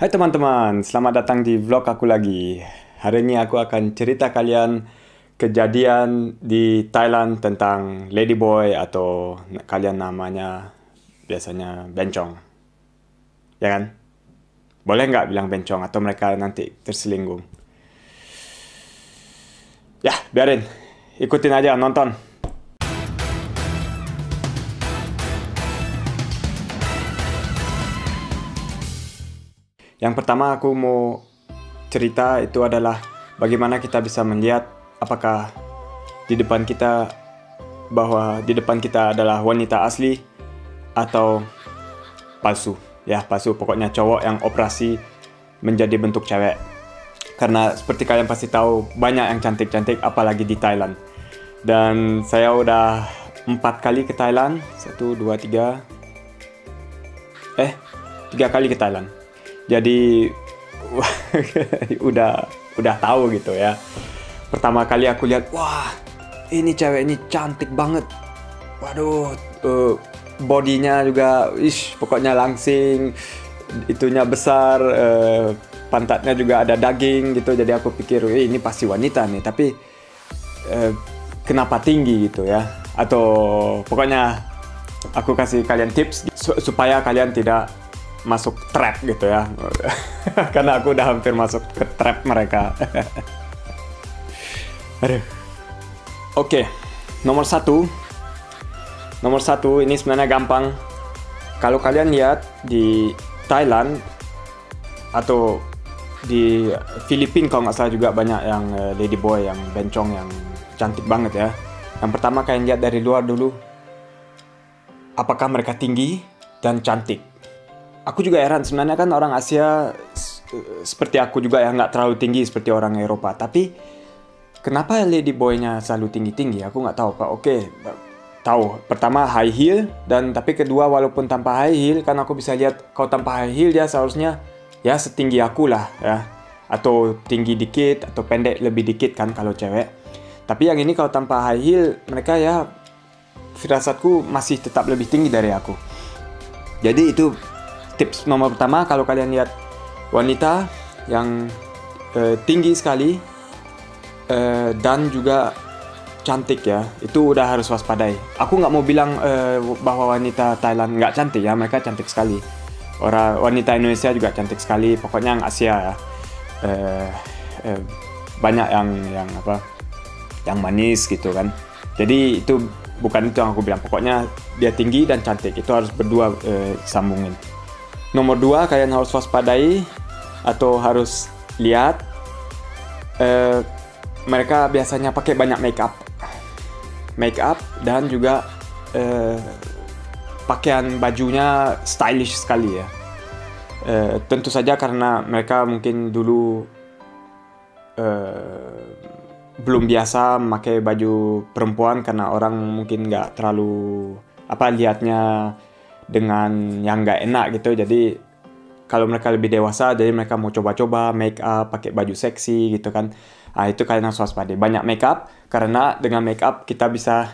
Hai teman-teman, selamat datang di vlog aku lagi. Hari ini aku akan cerita kalian kejadian di Thailand tentang ladyboy atau kalian namanya biasanya bencong. Ya kan? Boleh nggak bilang bencong atau mereka nanti terselinggung? Ya, biarin. Ikutin aja, nonton. Yang pertama aku mau cerita itu adalah bagaimana kita bisa melihat apakah di depan kita adalah wanita asli atau palsu. Ya, palsu. Pokoknya cowok yang operasi menjadi bentuk cewek. Karena seperti kalian pasti tahu, banyak yang cantik-cantik apalagi di Thailand. Dan saya udah 4 kali ke Thailand. 1, 2, 3. 3 kali ke Thailand. Jadi udah tahu gitu ya. Pertama kali aku lihat, wah, ini cewek ini cantik banget. Waduh, bodinya juga, pokoknya langsing, itunya besar, pantatnya juga ada daging gitu. Jadi aku pikir, ini pasti wanita nih. Tapi kenapa tinggi gitu ya? Atau pokoknya aku kasih kalian tips supaya kalian tidak masuk trap gitu ya. Karena aku udah hampir masuk ke trap mereka. Aduh. Oke, nomor satu ini sebenarnya gampang. Kalau kalian lihat di Thailand atau di Filipina kalau nggak salah juga banyak yang ladyboy, yang bencong, yang cantik banget ya. Yang pertama kalian lihat dari luar dulu, apakah mereka tinggi dan cantik. Aku juga heran, sebenarnya kan orang Asia seperti aku juga yang nggak terlalu tinggi seperti orang Eropa. Tapi kenapa ladyboy-nya selalu tinggi-tinggi? Aku nggak tahu, Pak. Oke, tahu. Pertama high heel, dan tapi kedua walaupun tanpa high heel, kan aku bisa lihat kalau tanpa high heel dia seharusnya ya setinggi aku lah ya. Atau tinggi dikit, atau pendek lebih dikit kan kalau cewek. Tapi yang ini kalau tanpa high heel, mereka ya firasatku masih tetap lebih tinggi dari aku. Jadi itu tips nomor pertama kalau kalian lihat wanita yang tinggi sekali dan juga cantik ya, itu udah harus waspadai. Aku nggak mau bilang bahwa wanita Thailand nggak cantik ya, mereka cantik sekali. Wanita Indonesia juga cantik sekali, pokoknya yang Asia ya. Banyak yang manis gitu kan. Jadi itu bukan itu yang aku bilang, pokoknya dia tinggi dan cantik, itu harus berdua sambungin. Nomor 2, kalian harus waspadai atau harus lihat mereka biasanya pakai banyak make up dan juga pakaian bajunya stylish sekali ya. Tentu saja karena mereka mungkin dulu belum biasa memakai baju perempuan, karena orang mungkin nggak terlalu lihatnya dengan yang nggak enak gitu. Jadi kalau mereka lebih dewasa, jadi mereka mau coba-coba make up, pakai baju seksi gitu kan. Nah, itu kalian harus waspadai. Banyak make up, karena dengan make up kita bisa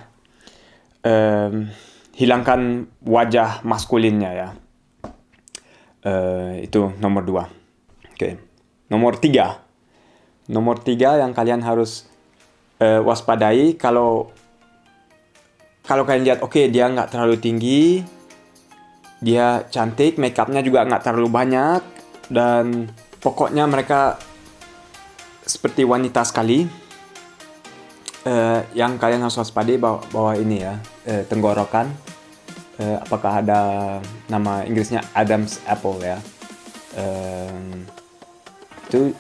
hilangkan wajah maskulinnya ya. Itu nomor 2. Oke. Nomor 3 yang kalian harus waspadai, kalau kalian lihat, oke, dia nggak terlalu tinggi, dia cantik, make upnya juga nggak terlalu banyak, dan pokoknya mereka seperti wanita sekali. Yang kalian harus waspadai bahwa ini ya, tenggorokan, apakah ada nama Inggrisnya Adam's Apple ya. Itu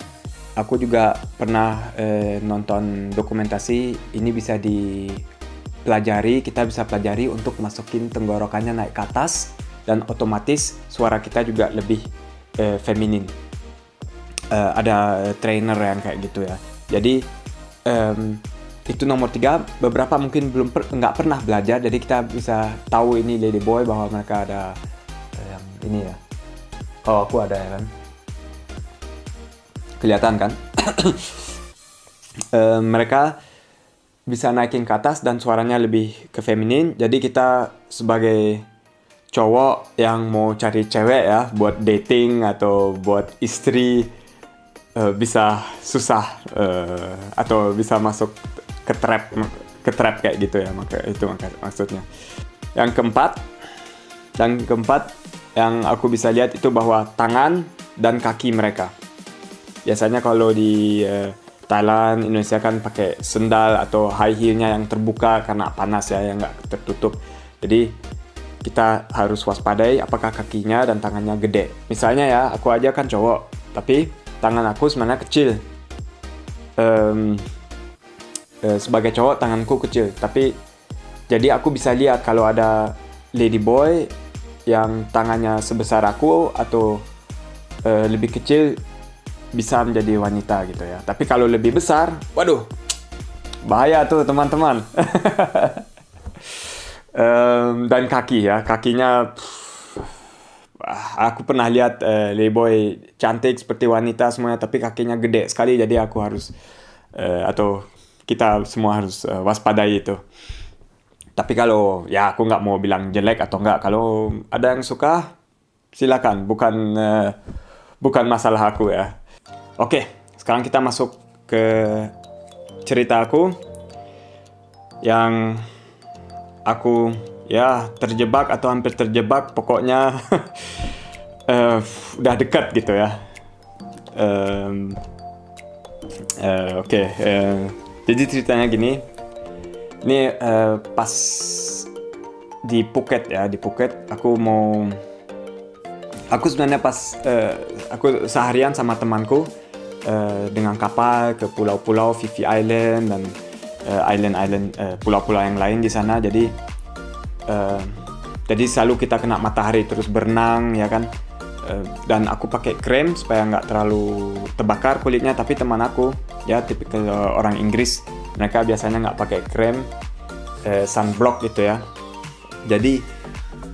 aku juga pernah nonton dokumentasi, ini bisa dipelajari, kita bisa pelajari untuk masukin tenggorokannya naik ke atas, dan otomatis suara kita juga lebih feminin. Ada trainer yang kayak gitu ya. Jadi itu nomor 3. Beberapa mungkin nggak pernah belajar, jadi kita bisa tahu ini ladyboy bahwa mereka ada yang ini ya. Oh, aku ada ya kan. Kelihatan kan? Mereka bisa naikin ke atas dan suaranya lebih ke feminin. Jadi kita sebagai cowok yang mau cari cewek ya buat dating atau buat istri bisa susah atau bisa masuk ke trap kayak gitu ya, maksudnya. Yang keempat yang aku bisa lihat itu bahwa tangan dan kaki mereka. Biasanya kalau di Thailand, Indonesia kan pakai sendal atau high heel-nya yang terbuka karena panas ya, yang nggak tertutup. Jadi kita harus waspadai apakah kakinya dan tangannya gede. Misalnya ya, aku aja kan cowok, tapi tangan aku sebenarnya kecil. Sebagai cowok tanganku kecil, tapi jadi aku bisa lihat kalau ada ladyboy yang tangannya sebesar aku atau lebih kecil bisa menjadi wanita gitu ya. Tapi kalau lebih besar, waduh, bahaya tuh teman-teman. Dan kaki ya, kakinya aku pernah lihat ladyboy cantik seperti wanita semuanya, tapi kakinya gede sekali, jadi aku harus atau kita semua harus waspadai itu. Tapi kalau ya aku nggak mau bilang jelek atau nggak, kalau ada yang suka silakan, bukan masalah aku ya. Oke, sekarang kita masuk ke cerita aku yang aku ya terjebak atau hampir terjebak, pokoknya udah dekat gitu ya. Jadi ceritanya gini, ini pas di Phuket ya, di Phuket aku sebenarnya pas aku seharian sama temanku dengan kapal ke pulau-pulau Phi Island dan pulau-pulau yang lain di sana. Jadi selalu kita kena matahari terus berenang ya kan. Dan aku pakai krem supaya nggak terlalu terbakar kulitnya, tapi teman aku ya tipikal orang Inggris, mereka biasanya nggak pakai krem sunblock gitu ya. Jadi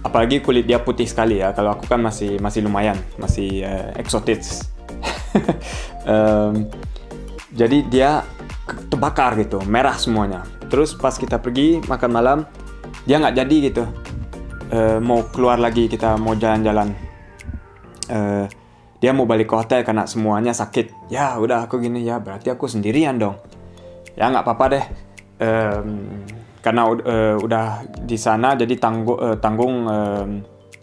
apalagi kulit dia putih sekali ya, kalau aku kan masih lumayan, masih eksotis. Jadi dia terbakar gitu, merah semuanya. Terus pas kita pergi makan malam, dia nggak jadi gitu. Mau keluar lagi, kita mau jalan-jalan. Dia mau balik ke hotel karena semuanya sakit. Ya udah aku gini, ya berarti aku sendirian dong. Ya nggak apa-apa deh. Karena udah di sana, jadi tanggung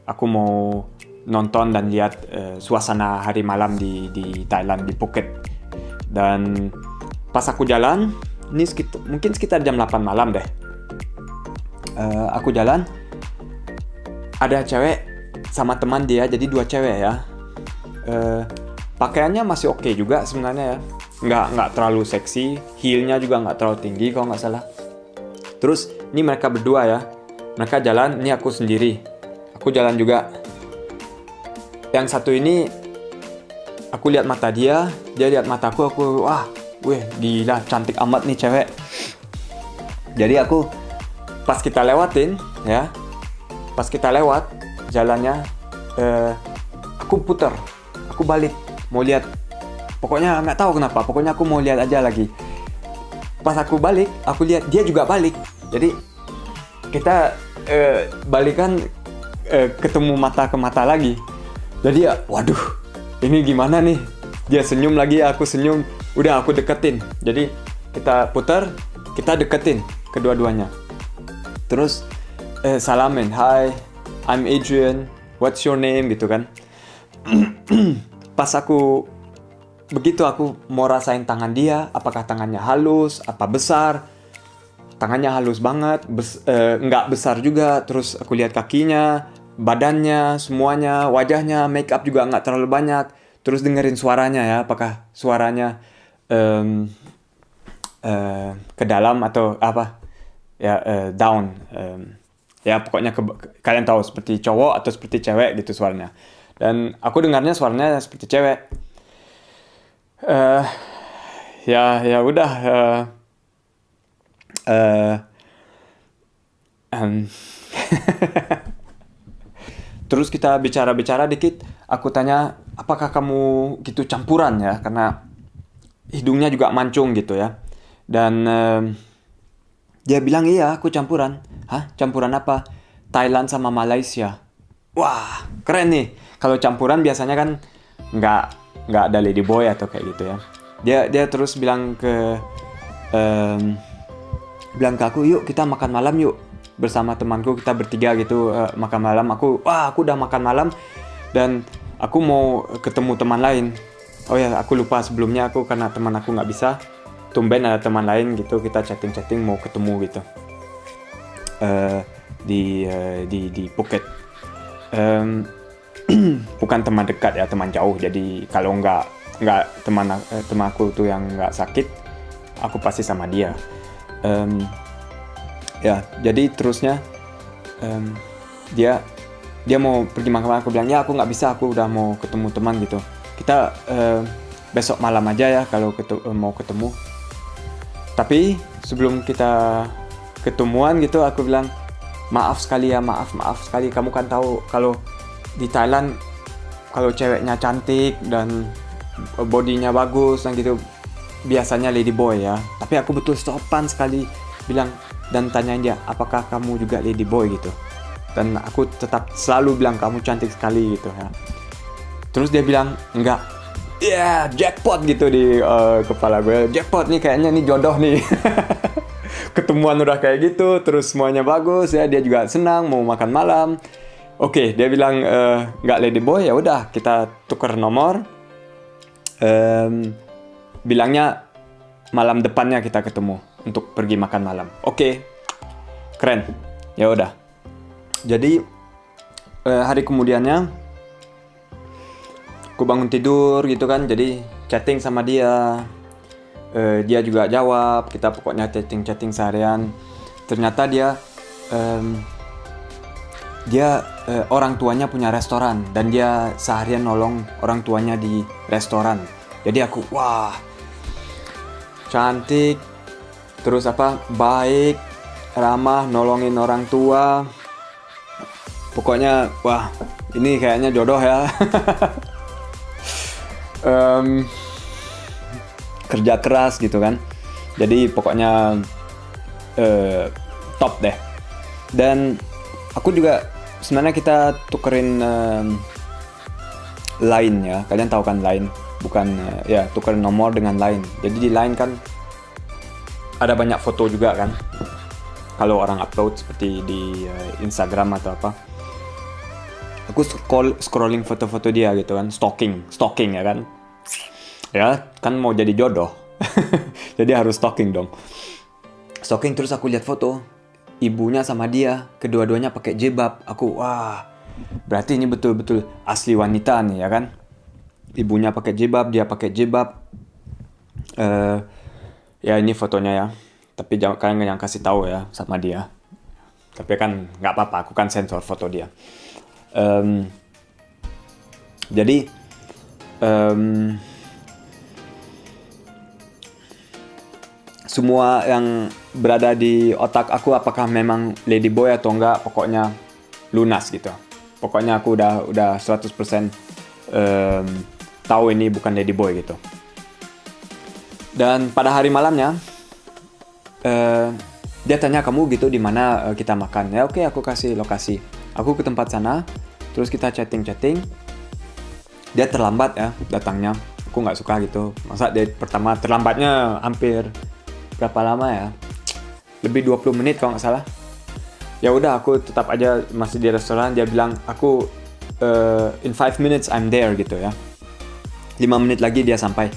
aku mau nonton dan lihat suasana hari malam di Thailand, di Phuket. Dan pas aku jalan, ini mungkin sekitar jam 8 malam deh. Aku jalan, ada cewek sama teman dia, jadi 2 cewek ya. Pakaiannya masih oke juga sebenarnya ya, nggak terlalu seksi, heelnya juga nggak terlalu tinggi kalau nggak salah. Terus ini mereka berdua ya, mereka jalan, ini aku sendiri, aku jalan juga. Yang satu ini aku lihat mata dia lihat mataku, aku wah, weh gila cantik amat nih cewek. Jadi aku pas kita lewatin ya, pas kita lewat jalannya, aku putar, aku balik mau lihat, pokoknya nggak tahu kenapa, pokoknya aku mau lihat aja lagi. Pas aku balik, aku lihat dia juga balik, jadi kita balikan, ketemu mata ke mata lagi. Jadi ya waduh, ini gimana nih, dia senyum lagi, aku senyum, udah aku deketin. Jadi kita putar, kita deketin kedua-duanya, terus salamin, hi, I'm Adrian, what's your name gitu kan. Pas aku begitu, aku mau rasain tangan dia, apakah tangannya halus, apa besar. Tangannya halus banget, nggak besar juga. Terus aku lihat kakinya, badannya, semuanya, wajahnya, make up juga nggak terlalu banyak. Terus dengerin suaranya ya, apakah suaranya ke dalam atau apa ya, down. Ya pokoknya kalian tahu seperti cowok atau seperti cewek gitu suaranya. Dan aku dengarnya suaranya seperti cewek. Ya udah. Terus kita bicara-bicara dikit. Aku tanya, apakah kamu gitu campuran ya? Karena hidungnya juga mancung gitu ya. Dan dia bilang, iya aku campuran. Hah? Campuran apa? Thailand sama Malaysia. wah keren nih. Kalau campuran biasanya kan nggak nggak ada ladyboy atau kayak gitu ya. Dia terus bilang ke aku, yuk kita makan malam yuk bersama temanku, kita bertiga gitu makan malam. Aku udah makan malam dan aku mau ketemu teman lain. Oh ya, aku lupa sebelumnya karena teman aku nggak bisa, tumben ada teman lain gitu, kita chatting mau ketemu gitu di Phuket. Bukan teman dekat ya, teman jauh. Jadi kalau nggak teman aku tuh yang nggak sakit, aku pasti sama dia. Ya jadi terusnya dia mau pergi makan. Aku bilang ya aku nggak bisa, aku udah mau ketemu teman gitu. Kita besok malam aja ya kalau mau ketemu. Tapi sebelum kita ketemuan gitu, aku bilang maaf sekali ya, maaf sekali. Kamu kan tahu kalau di Thailand kalau ceweknya cantik dan bodinya bagus dan gitu biasanya ladyboy ya. Tapi aku betul sopan sekali bilang dan tanyain dia, apakah kamu juga ladyboy gitu. Dan aku tetap selalu bilang kamu cantik sekali gitu ya. Terus dia bilang enggak. Ya, jackpot gitu di kepala gue. Jackpot nih, kayaknya nih jodoh nih. Ketemuan udah kayak gitu, terus semuanya bagus ya. Dia juga senang mau makan malam. Oke, dia bilang nggak ladyboy, ya udah kita tukar nomor. Bilangnya malam depannya kita ketemu untuk pergi makan malam. Oke, keren. Ya udah. Jadi hari kemudiannya aku bangun tidur gitu kan, jadi chatting sama dia. Dia juga jawab, kita pokoknya chatting seharian. Ternyata dia orang tuanya punya restoran dan dia seharian nolong orang tuanya di restoran. Jadi aku wah, cantik, terus baik, ramah, nolongin orang tua. Pokoknya wah, ini kayaknya jodoh ya. Kerja keras gitu kan. Jadi pokoknya top deh. Dan aku juga sebenarnya kita tukerin Line ya. Kalian tahu kan Line? Bukan ya, tukerin nomor dengan Line. Jadi di Line kan ada banyak foto juga kan. Kalau orang upload seperti di Instagram atau apa. Aku scrolling foto-foto dia gitu kan, stalking ya kan. Ya, kan mau jadi jodoh. Jadi harus stalking dong. Stalking terus aku lihat foto ibunya sama dia, kedua-duanya pakai jilbab. Aku wah, berarti ini betul-betul asli wanita nih ya kan. Ibunya pakai jilbab, dia pakai jilbab. Ya ini fotonya ya. Tapi kalian jangan kasih tahu ya sama dia. Tapi kan nggak apa-apa, aku kan sensor foto dia. Jadi semua yang berada di otak aku apakah memang ladyboy atau enggak, pokoknya lunas gitu. Pokoknya aku udah 100% tahu ini bukan ladyboy gitu. Dan pada hari malamnya dia tanya, kamu gitu di mana kita makan. Ya oke, aku kasih lokasi. Aku ke tempat sana, terus kita chatting. Dia terlambat ya datangnya. Aku nggak suka gitu. Masa dia pertama terlambatnya hampir berapa lama ya? Lebih 20 menit kalau nggak salah. Ya udah, aku tetap aja masih di restoran. Dia bilang aku in 5 minutes I'm there gitu ya. 5 menit lagi dia sampai.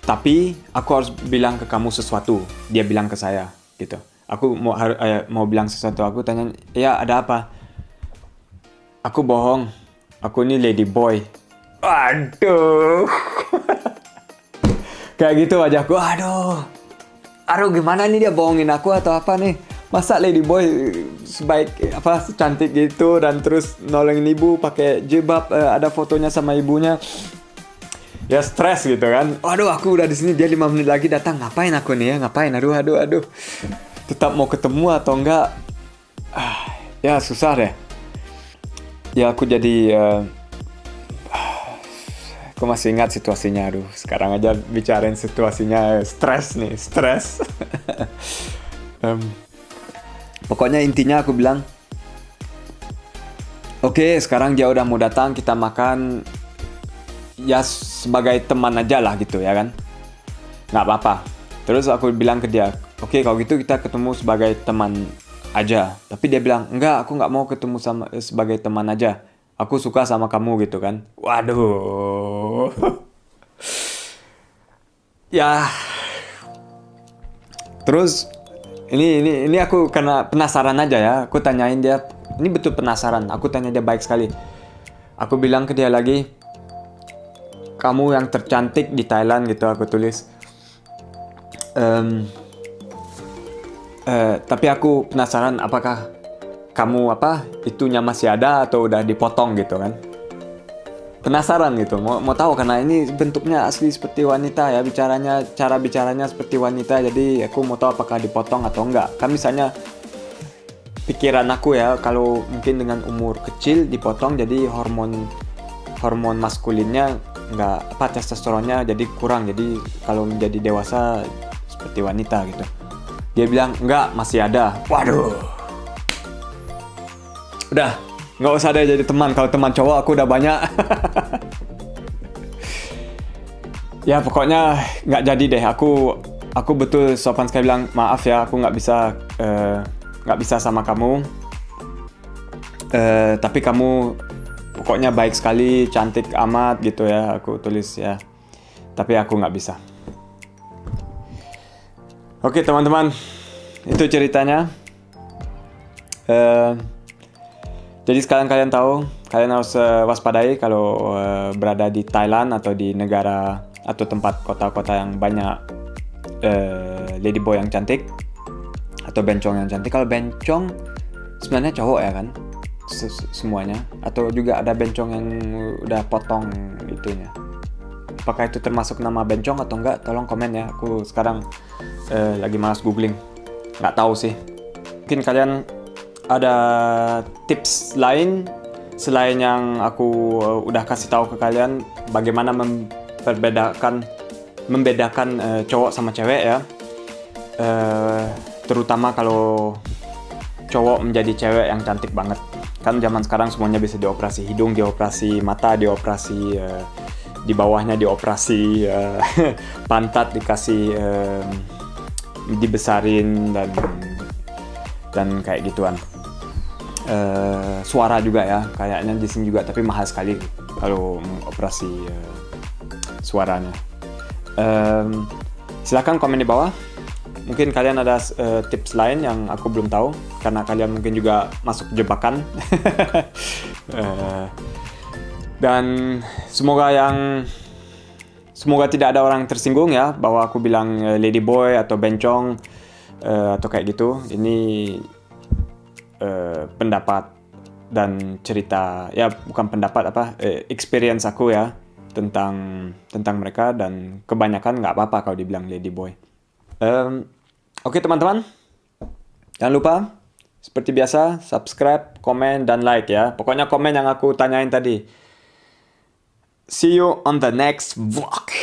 Tapi aku harus bilang ke kamu sesuatu. Dia bilang ke saya gitu. Aku mau bilang sesuatu. Aku tanya, ya ada apa? Aku bohong. Aku ini ladyboy. Aduh. Kayak gitu wajahku. Aduh gimana nih, dia bohongin aku atau apa nih? Masa ladyboy secantik gitu dan terus nolongin ibu pakai jilbab, ada fotonya sama ibunya. Ya stres gitu kan. Waduh, aku udah di sini, dia 5 menit lagi datang. Ngapain aku nih ya? Ngapain? Aduh. Tetap mau ketemu atau enggak? Ya susah deh. Ya aku jadi aku masih ingat situasinya. Aduh, sekarang aja bicarain situasinya stres. Pokoknya intinya aku bilang, oke, sekarang dia udah mau datang, kita makan ya sebagai teman aja lah gitu ya kan. Nggak apa-apa. Terus aku bilang ke dia, oke kalau gitu kita ketemu sebagai teman aja. Tapi dia bilang, enggak, aku nggak mau ketemu sebagai teman aja. Aku suka sama kamu gitu kan. Waduh. Ya. Terus ini aku karena penasaran aja ya. Aku tanyain dia, ini betul penasaran. Aku tanya dia baik sekali. Aku bilang ke dia lagi, kamu yang tercantik di Thailand gitu aku tulis. Tapi aku penasaran apakah kamu itunya masih ada atau udah dipotong gitu kan. Penasaran gitu, mau tahu karena ini bentuknya asli seperti wanita ya, cara bicaranya seperti wanita, jadi aku mau tahu apakah dipotong atau enggak. Kan misalnya pikiran aku ya, kalau mungkin dengan umur kecil dipotong jadi hormon maskulinnya enggak, testosteronnya jadi kurang, jadi kalau menjadi dewasa seperti wanita gitu. Dia bilang enggak, masih ada. Waduh, udah nggak usah deh jadi teman. Kalau teman cowok aku udah banyak. Ya pokoknya nggak jadi deh. Aku betul sopan sekali bilang maaf ya, aku nggak bisa sama kamu. Tapi kamu pokoknya baik sekali, cantik amat gitu ya. Aku tulis ya. Tapi aku nggak bisa. Oke teman-teman, itu ceritanya. Jadi sekarang kalian tahu, kalian harus waspadai kalau berada di Thailand atau di negara atau tempat kota-kota yang banyak ladyboy yang cantik atau bencong yang cantik. Kalau bencong sebenarnya cowok ya kan, semuanya, atau juga ada bencong yang udah potong itunya. Apakah itu termasuk nama bencong atau enggak? Tolong komen ya. Aku sekarang lagi malas googling, nggak tahu sih. Mungkin kalian ada tips lain selain yang aku udah kasih tahu ke kalian, bagaimana membedakan cowok sama cewek ya, terutama kalau cowok menjadi cewek yang cantik banget. Kan zaman sekarang semuanya bisa dioperasi hidung, dioperasi mata, dioperasi di bawahnya dioperasi pantat dikasih dibesarin dan kayak gituan. Suara juga ya, kayaknya di sini juga, tapi mahal sekali kalau operasi suaranya. Silakan komen di bawah. Mungkin kalian ada tips lain yang aku belum tahu, karena kalian mungkin juga masuk jebakan. Dan semoga tidak ada orang tersinggung ya bahwa aku bilang ladyboy atau bencong atau kayak gitu. Ini pendapat dan cerita ya, bukan pendapat experience aku ya tentang mereka, dan kebanyakan nggak apa-apa kalau dibilang ladyboy. Oke teman-teman, jangan lupa seperti biasa subscribe, komen, dan like ya. Pokoknya komen yang aku tanyain tadi. See you on the next vlog.